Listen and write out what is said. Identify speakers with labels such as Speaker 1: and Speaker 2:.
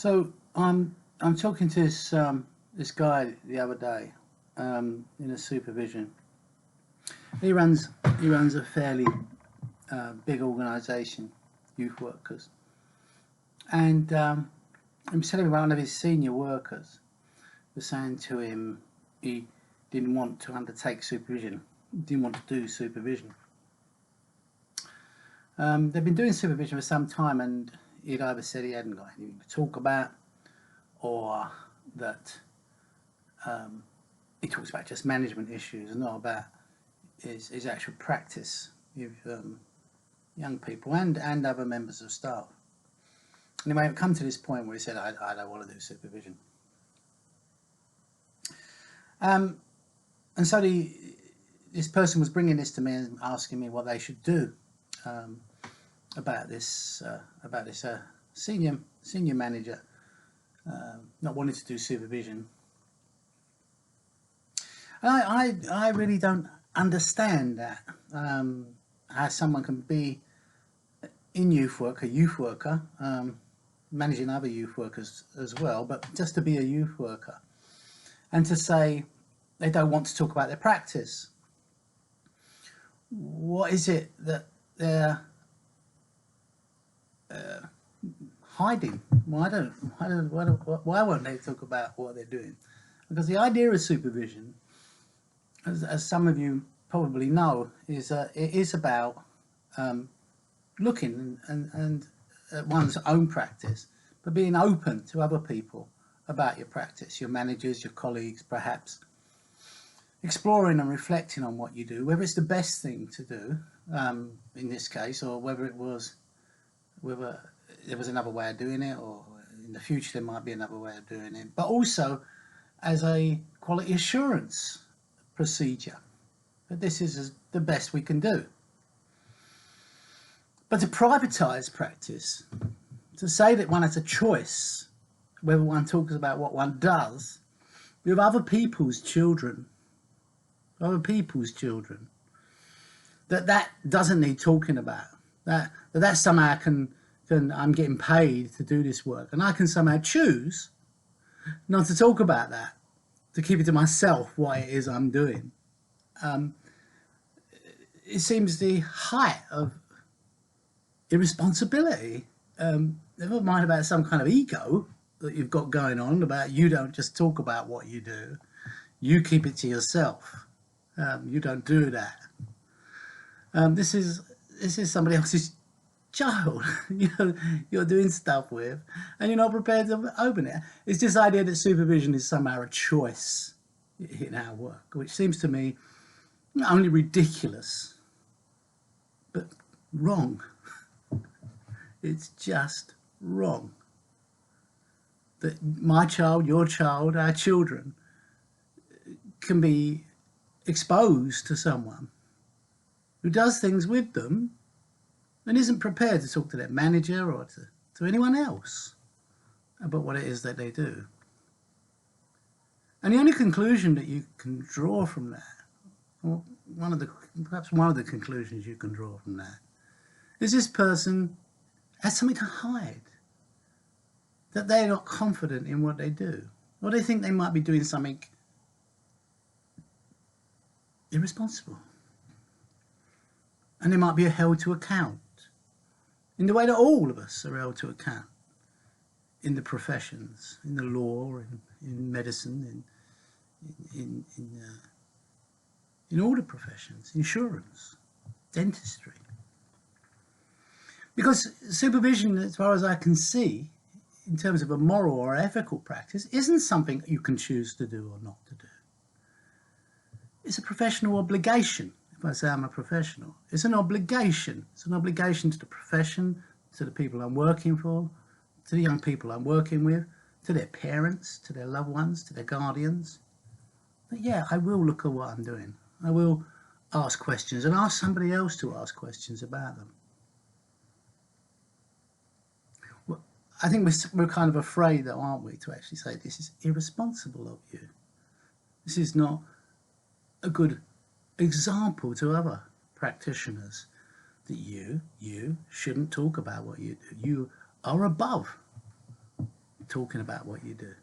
Speaker 1: So I'm talking to this guy the other day in a supervision. He runs a fairly big organisation, youth workers, and he was telling me about one of his senior workers was saying to him he didn't want to undertake supervision, didn't want to do supervision. They've been doing supervision for some time, and he'd either said he hadn't got anything to talk about, or that he talks about just management issues and not about his actual practice with young people and other members of staff. And he may have come to this point where he said, I don't want to do supervision. And so this person was bringing this to me and asking me what they should do about this senior manager not wanting to do supervision. And I really don't understand that, how someone can be in youth work, a youth worker, managing other youth workers as well, but just to be a youth worker and to say they don't want to talk about their practice. What is it that they're hiding? Why won't they talk about what they're doing? Because the idea of supervision, as some of you probably know, is it is about looking and at one's own practice, but being open to other people about your practice, your managers, your colleagues, perhaps exploring and reflecting on what you do, whether it's the best thing to do in this case, or whether there was another way of doing it, or in the future there might be another way of doing it, but also as a quality assurance procedure, that this is the best we can do. But to privatise practice, to say that one has a choice whether one talks about what one does with other people's children, that doesn't need talking about, that somehow I'm getting paid to do this work, and I can somehow choose not to talk about that, to keep it to myself what it is I'm doing. It seems the height of irresponsibility. Never mind about some kind of ego that you've got going on, about you don't just talk about what you do, you keep it to yourself. You don't do that. This is somebody else's child you're doing stuff with, and you're not prepared to open it. It's this idea that supervision is somehow a choice in our work, which seems to me not only ridiculous, but wrong. It's just wrong. That my child, your child, our children can be exposed to someone who does things with them and isn't prepared to talk to their manager or to anyone else about what it is that they do. And the only conclusion that you can draw from that, or perhaps one of the conclusions you can draw from that, is this person has something to hide, that they're not confident in what they do, or they think they might be doing something irresponsible, and they might be held to account in the way that all of us are held to account in the professions, in the law, in medicine, in all the professions, insurance, dentistry. Because supervision, as far as I can see, in terms of a moral or ethical practice, isn't something you can choose to do or not to do. It's a professional obligation. If I say I'm a professional, it's an obligation. It's an obligation to the profession, to the people I'm working for, to the young people I'm working with, to their parents, to their loved ones, to their guardians. But yeah, I will look at what I'm doing. I will ask questions and ask somebody else to ask questions about them. Well, I think we're kind of afraid, though, aren't we, to actually say this is irresponsible of you. This is not a good example to other practitioners, that you shouldn't talk about what you do. You are above talking about what you do.